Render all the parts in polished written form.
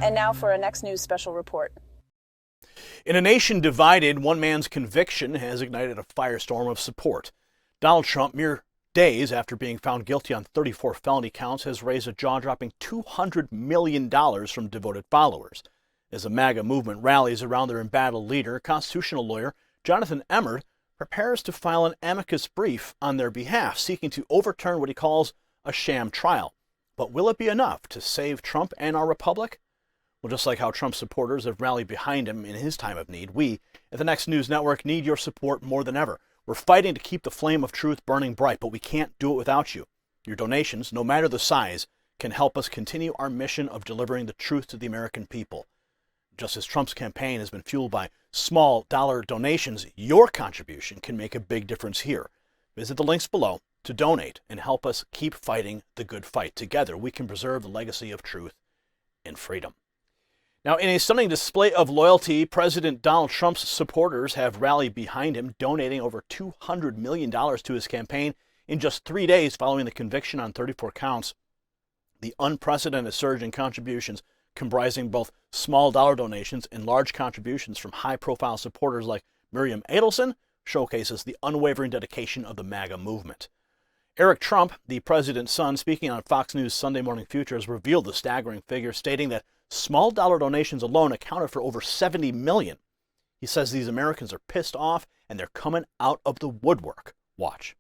And now for a Next News special report. In a nation divided, one man's conviction has ignited a firestorm of support. Donald Trump, mere days after being found guilty on 34 felony counts, has raised a jaw-dropping $200 million from devoted followers. As the MAGA movement rallies around their embattled leader, constitutional lawyer Jonathan Emord prepares to file an amicus brief on their behalf, seeking to overturn what he calls a sham trial. But will it be enough to save Trump and our republic? Well, just like how Trump's supporters have rallied behind him in his time of need, we at the Next News Network need your support more than ever. We're fighting to keep the flame of truth burning bright, but we can't do it without you. Your donations, no matter the size, can help us continue our mission of delivering the truth to the American people. Just as Trump's campaign has been fueled by small dollar donations, your contribution can make a big difference here. Visit the links below to donate and help us keep fighting the good fight. Together, we can preserve the legacy of truth and freedom. Now, in a stunning display of loyalty, President Donald Trump's supporters have rallied behind him, donating over $200 million to his campaign in just 3 days following the conviction on 34 counts. The unprecedented surge in contributions, comprising both small dollar donations and large contributions from high-profile supporters like Miriam Adelson, showcases the unwavering dedication of the MAGA movement. Eric Trump, the president's son, speaking on Fox News Sunday Morning Futures, revealed the staggering figure, stating that small dollar donations alone accounted for over $70 million. He says these Americans are pissed off and they're coming out of the woodwork. Watch.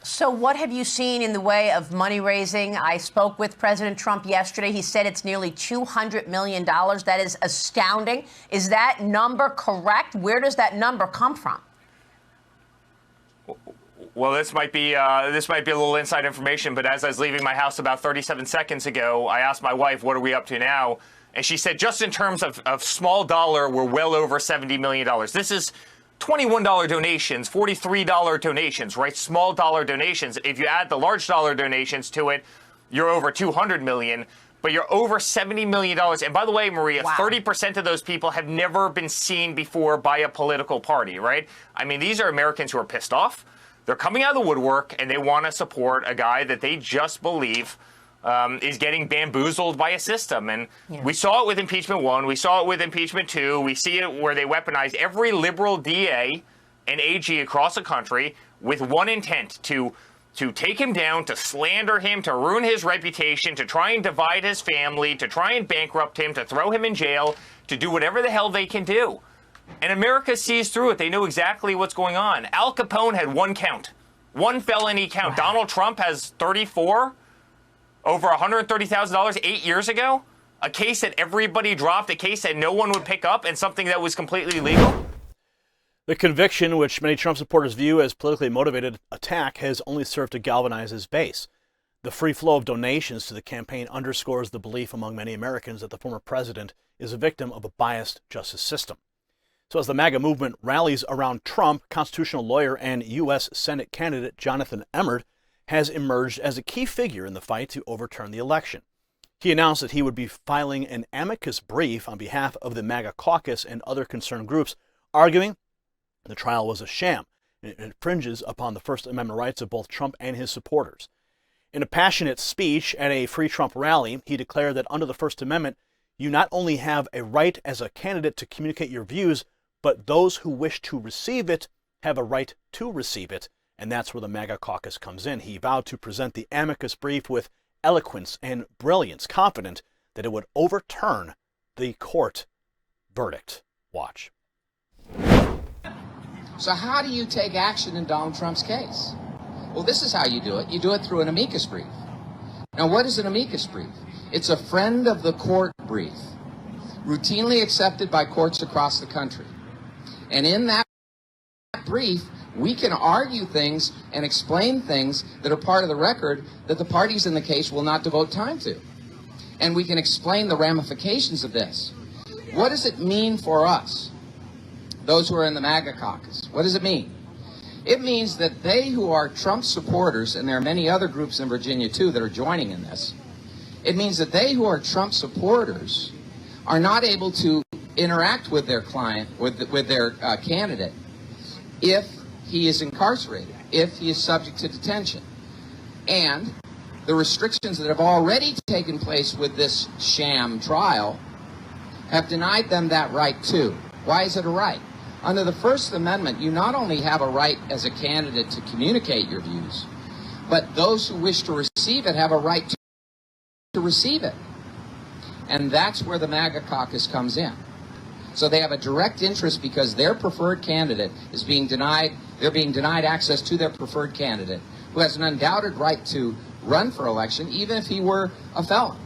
So what have you seen in the way of money raising? I spoke with President Trump yesterday. He said it's nearly $200 million. That is astounding. Is that number correct? Where does that number come from? Well, this might be a little inside information, but as I was leaving my house about 37 seconds ago, I asked my wife, what are we up to now? And she said, just in terms of small dollar, we're well over $70 million. This is $21 donations, $43 donations, right? Small dollar donations. If you add the large dollar donations to it, you're over $200 million, but you're over $70 million. And by the way, Maria, wow. 30% of those people have never been seen before by a political party, right? I mean, these are Americans who are pissed off. They're coming out of the woodwork, and they want to support a guy that they just believe is getting bamboozled by a system. And we saw it with impeachment 1. We saw it with impeachment 2. We see it where they weaponize every liberal DA and AG across the country with one intent, to take him down, to slander him, to ruin his reputation, to try and divide his family, to try and bankrupt him, to throw him in jail, to do whatever the hell they can do. And America sees through it. They know exactly what's going on. Al Capone had one count, one felony count. Wow. Donald Trump has 34, over $130,000 8 years ago. A case that everybody dropped, a case that no one would pick up, and something that was completely legal. The conviction, which many Trump supporters view as politically motivated attack, has only served to galvanize his base. The free flow of donations to the campaign underscores the belief among many Americans that the former president is a victim of a biased justice system. So as the MAGA movement rallies around Trump, constitutional lawyer and U.S. Senate candidate Jonathan Emord has emerged as a key figure in the fight to overturn the election. He announced that he would be filing an amicus brief on behalf of the MAGA Caucus and other concerned groups, arguing the trial was a sham and it infringes upon the First Amendment rights of both Trump and his supporters. In a passionate speech at a Free Trump rally, he declared that under the First Amendment, you not only have a right as a candidate to communicate your views, but those who wish to receive it have a right to receive it, and that's where the MAGA Caucus comes in. He vowed to present the amicus brief with eloquence and brilliance, confident that it would overturn the court verdict. Watch. So how do you take action in Donald Trump's case? Well, this is how you do it. You do it through an amicus brief. Now, what is an amicus brief? It's a friend of the court brief, routinely accepted by courts across the country. And in that brief, we can argue things and explain things that are part of the record that the parties in the case will not devote time to. And we can explain the ramifications of this. What does it mean for us, those who are in the MAGA Caucus? What does it mean? It means that they who are Trump supporters, and there are many other groups in Virginia too that are joining in this, it means that they who are Trump supporters are not able to interact with their client, with their candidate, if he is incarcerated, if he is subject to detention. And the restrictions that have already taken place with this sham trial have denied them that right too. Why is it a right? Under the First Amendment, you not only have a right as a candidate to communicate your views, but those who wish to receive it have a right to receive it. And that's where the MAGA Caucus comes in. So they have a direct interest because their preferred candidate is being denied, they're being denied access to their preferred candidate, who has an undoubted right to run for election, even if he were a felon.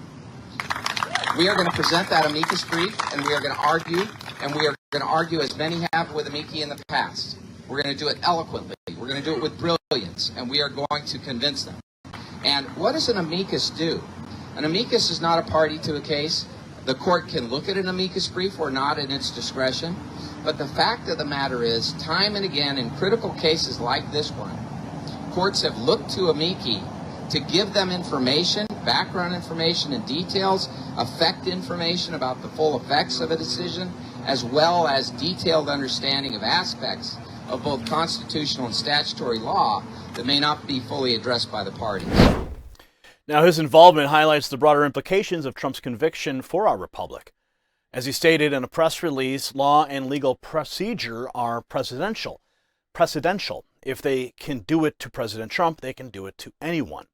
We are going to present that amicus brief, and we are going to argue, and we are going to argue as many have with amici in the past. We're going to do it eloquently. We're going to do it with brilliance, and we are going to convince them. And what does an amicus do? An amicus is not a party to a case. The court can look at an amicus brief or not in its discretion. But the fact of the matter is, time and again, in critical cases like this one, courts have looked to amici to give them information, background information and details, effect information about the full effects of a decision, as well as detailed understanding of aspects of both constitutional and statutory law that may not be fully addressed by the parties. Now, his involvement highlights the broader implications of Trump's conviction for our republic. As he stated in a press release, law and legal procedure are precedential. If they can do it to President Trump, they can do it to anyone.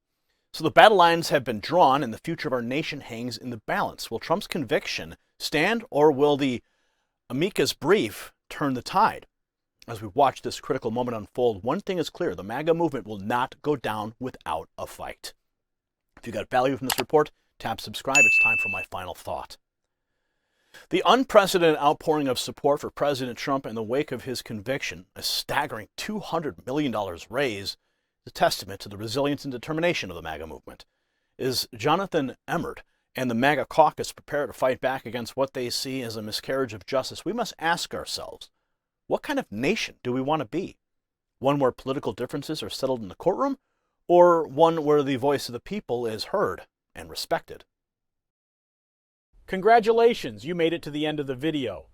So the battle lines have been drawn and the future of our nation hangs in the balance. Will Trump's conviction stand, or will the amicus brief turn the tide? As we watch this critical moment unfold, one thing is clear: the MAGA movement will not go down without a fight. If you got value from this report, tap subscribe. It's time for my final thought. The unprecedented outpouring of support for President Trump in the wake of his conviction, a staggering $200 million raise, is a testament to the resilience and determination of the MAGA movement. Is Jonathan Emord and the MAGA Caucus prepared to fight back against what they see as a miscarriage of justice? We must ask ourselves, what kind of nation do we want to be? One where political differences are settled in the courtroom, or one where the voice of the people is heard and respected? Congratulations, you made it to the end of the video.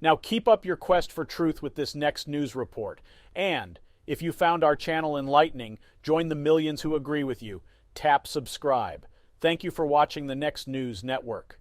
Now keep up your quest for truth with this next news report. And if you found our channel enlightening, join the millions who agree with you. Tap subscribe. Thank you for watching the Next News Network.